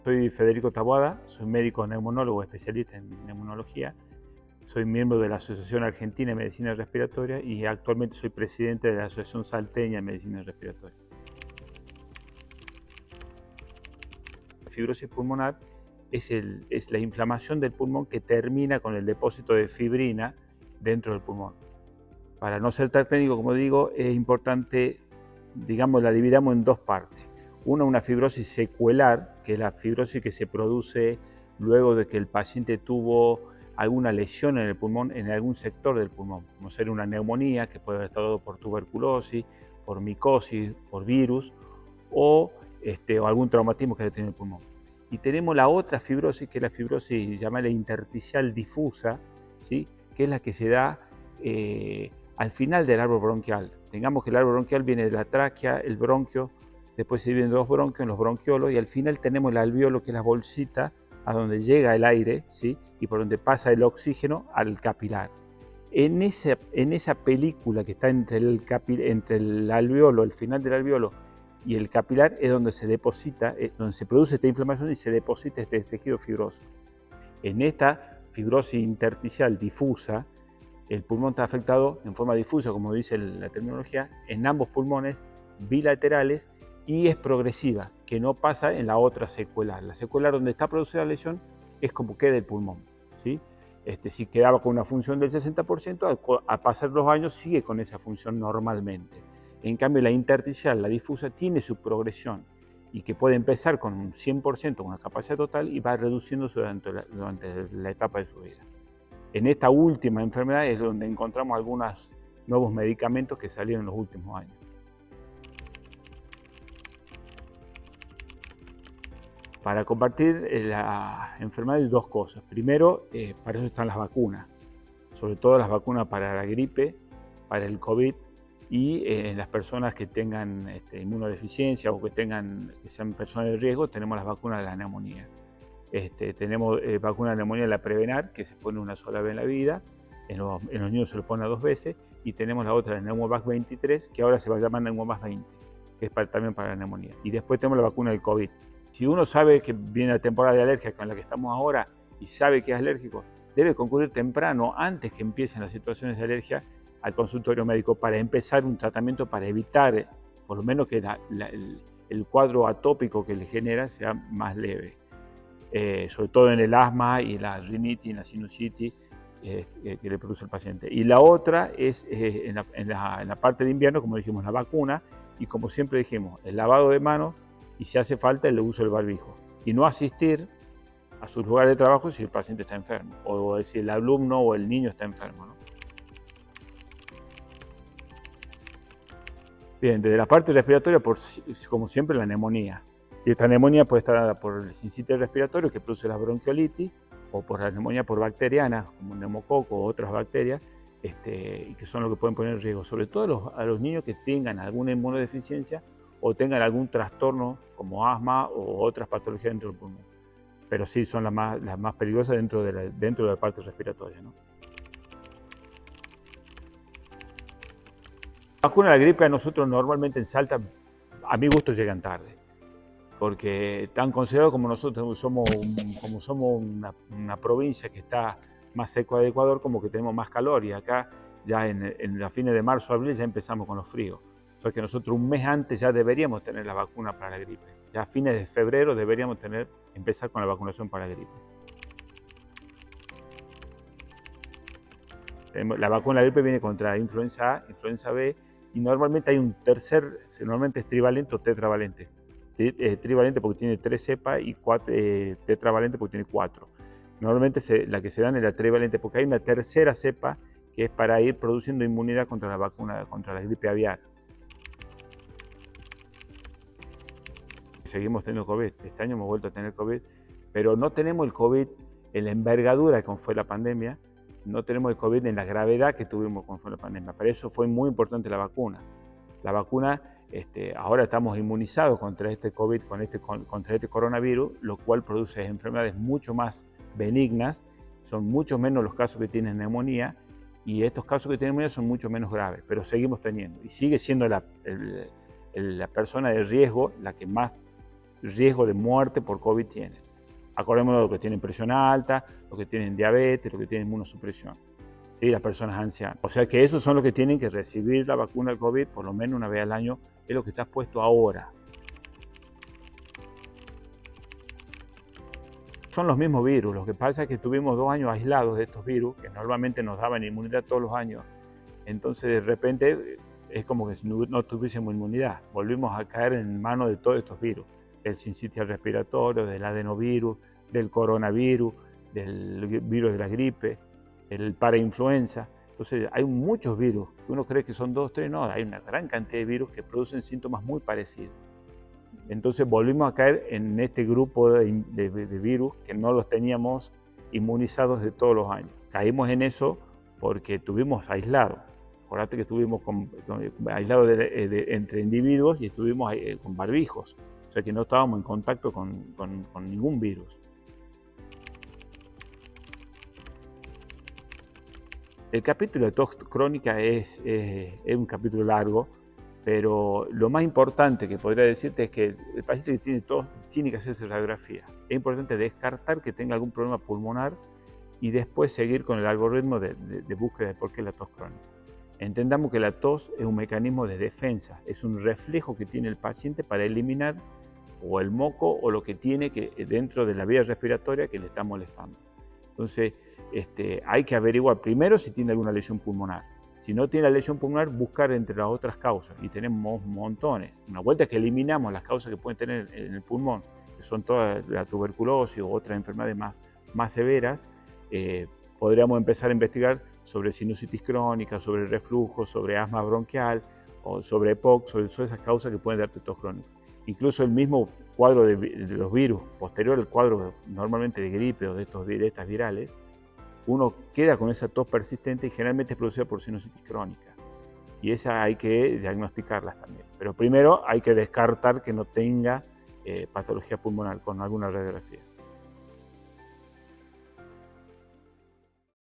Soy Federico Taboada, soy médico neumonólogo especialista en neumonología. Soy miembro de la Asociación Argentina de Medicina Respiratoria y actualmente soy presidente de la Asociación Salteña de Medicina Respiratoria. La fibrosis pulmonar es la inflamación del pulmón que termina con el depósito de fibrina dentro del pulmón. Para no ser tan técnico, como digo, es importante, digamos, la dividamos en dos partes. Una fibrosis secuelar, que es la fibrosis que se produce luego de que el paciente tuvo alguna lesión en el pulmón, en algún sector del pulmón, como ser una neumonía, que puede haber estado por tuberculosis, por micosis, por virus, o algún traumatismo que haya tenido el pulmón. Y tenemos la otra fibrosis, que es la fibrosis llamada intersticial difusa, ¿sí? Que es la que se da al final del árbol bronquial. Tengamos que el árbol bronquial viene de la tráquea, el bronquio, después se dividen dos bronquios, en los bronquiolos, y al final tenemos el alveolo, que es la bolsita a donde llega el aire, ¿sí? Y por donde pasa el oxígeno al capilar. En esa película que está entre el alveolo, el final del alveolo y el capilar, es donde se deposita, donde se produce esta inflamación y se deposita este tejido fibroso. En esta fibrosis intersticial difusa, el pulmón está afectado en forma difusa, como dice la terminología, en ambos pulmones bilaterales, y es progresiva, que no pasa en la otra secuelar. La secuelar, donde está producida la lesión, es como queda el pulmón, ¿sí? Si quedaba con una función del 60%, al pasar los años sigue con esa función normalmente. En cambio, la intersticial, la difusa, tiene su progresión y que puede empezar con un 100%, con una capacidad total, y va reduciéndose durante la etapa de su vida. En esta última enfermedad es donde encontramos algunos nuevos medicamentos que salieron en los últimos años. Para combatir la enfermedad hay dos cosas. Primero, para eso están las vacunas, sobre todo las vacunas para la gripe, para el COVID, y en las personas que tengan inmunodeficiencia o que sean personas de riesgo, tenemos las vacunas de la neumonía. Tenemos vacuna de neumonía de la Prevenar, que se pone una sola vez en la vida, en los niños se lo pone 2 veces, y tenemos la otra, de Neumovax 23, que ahora se va a llamar Neumovax 20, que es también para la neumonía. Y después tenemos la vacuna del COVID. Si uno sabe que viene la temporada de alergia con la que estamos ahora y sabe que es alérgico, debe concurrir temprano, antes que empiecen las situaciones de alergia, al consultorio médico para empezar un tratamiento para evitar, por lo menos, que el cuadro atópico que le genera sea más leve. Sobre todo en el asma y la rinitis y la sinusitis que le produce el paciente. Y la otra es en la parte de invierno, como dijimos, la vacuna, y como siempre dijimos, el lavado de manos, y si hace falta el uso del barbijo. Y no asistir a sus lugares de trabajo si el paciente está enfermo, o si el alumno o el niño está enfermo, ¿no? Bien, desde la parte respiratoria, como siempre, la neumonía. Y esta neumonía puede estar dada por el sincicitis respiratorio, que produce la bronquiolitis, o por la neumonía por bacterianas, como el neumococo o otras bacterias, y que son lo que pueden poner en riesgo, sobre todo a los niños que tengan alguna inmunodeficiencia o tengan algún trastorno como asma o otras patologías dentro del pulmón. Pero sí son las más peligrosas dentro de la parte respiratoria, ¿no? La vacuna de la gripe a nosotros normalmente en Salta, a mi gusto, llegan tarde, porque tan considerados como nosotros somos una provincia que está más seco del Ecuador, como que tenemos más calor, y acá ya en la fines de marzo, abril ya empezamos con los fríos. O sea que nosotros un mes antes ya deberíamos tener la vacuna para la gripe. Ya a fines de febrero deberíamos empezar con la vacunación para la gripe. La vacuna de la gripe viene contra influenza A, influenza B, y normalmente hay normalmente es trivalente o tetravalente. Trivalente porque tiene 3 cepas y tetravalente porque tiene 4. Normalmente la que se dan es la trivalente porque hay una tercera cepa que es para ir produciendo inmunidad contra la vacuna, contra la gripe aviar. Seguimos teniendo COVID, este año hemos vuelto a tener COVID, pero no tenemos el COVID en la envergadura como fue la pandemia, no tenemos el COVID en la gravedad que tuvimos cuando fue la pandemia. Para eso fue muy importante la vacuna. La vacuna, ahora estamos inmunizados contra este COVID, contra este coronavirus, lo cual produce enfermedades mucho más benignas, son mucho menos los casos que tienen neumonía, y estos casos que tienen neumonía son mucho menos graves, pero seguimos teniendo. Y sigue siendo la persona de riesgo la que más riesgo de muerte por COVID tienen. Acordémonos de los que tienen presión alta, los que tienen diabetes, los que tienen inmunosupresión, ¿sí? Las personas ancianas. O sea que esos son los que tienen que recibir la vacuna del COVID por lo menos una vez al año, es lo que está puesto ahora. Son los mismos virus, lo que pasa es que tuvimos 2 años aislados de estos virus, que normalmente nos daban inmunidad todos los años. Entonces de repente es como que si no tuviésemos inmunidad, volvimos a caer en manos de todos estos virus, del sincitial respiratorio, del adenovirus, del coronavirus, del virus de la gripe, el parainfluenza. Entonces hay muchos virus, que uno cree que son 2, 3, no, hay una gran cantidad de virus que producen síntomas muy parecidos. Entonces volvimos a caer en este grupo de virus que no los teníamos inmunizados de todos los años. Caímos en eso porque estuvimos aislados. Acordate que estuvimos aislados entre individuos y estuvimos con barbijos. O sea que no estábamos en contacto con ningún virus. El capítulo de tos crónica es un capítulo largo, pero lo más importante que podría decirte es que el paciente que tiene tos tiene que hacerse radiografía. Es importante descartar que tenga algún problema pulmonar y después seguir con el algoritmo de búsqueda de por qué la tos crónica. Entendamos que la tos es un mecanismo de defensa, es un reflejo que tiene el paciente para eliminar o el moco o lo que tiene dentro de la vía respiratoria que le está molestando. Entonces, hay que averiguar primero si tiene alguna lesión pulmonar. Si no tiene la lesión pulmonar, buscar entre las otras causas, y tenemos montones. Una vuelta que eliminamos las causas que pueden tener en el pulmón, que son toda la tuberculosis o otras enfermedades más severas, podríamos empezar a investigar sobre sinusitis crónica, sobre reflujo, sobre asma bronquial, o sobre EPOC, sobre todas esas causas que pueden darte tos crónico. Incluso el mismo cuadro de los virus, posterior al cuadro normalmente de gripe o de estas virales, uno queda con esa tos persistente y generalmente es producida por sinusitis crónica. Y esa hay que diagnosticarlas también. Pero primero hay que descartar que no tenga patología pulmonar con alguna radiografía.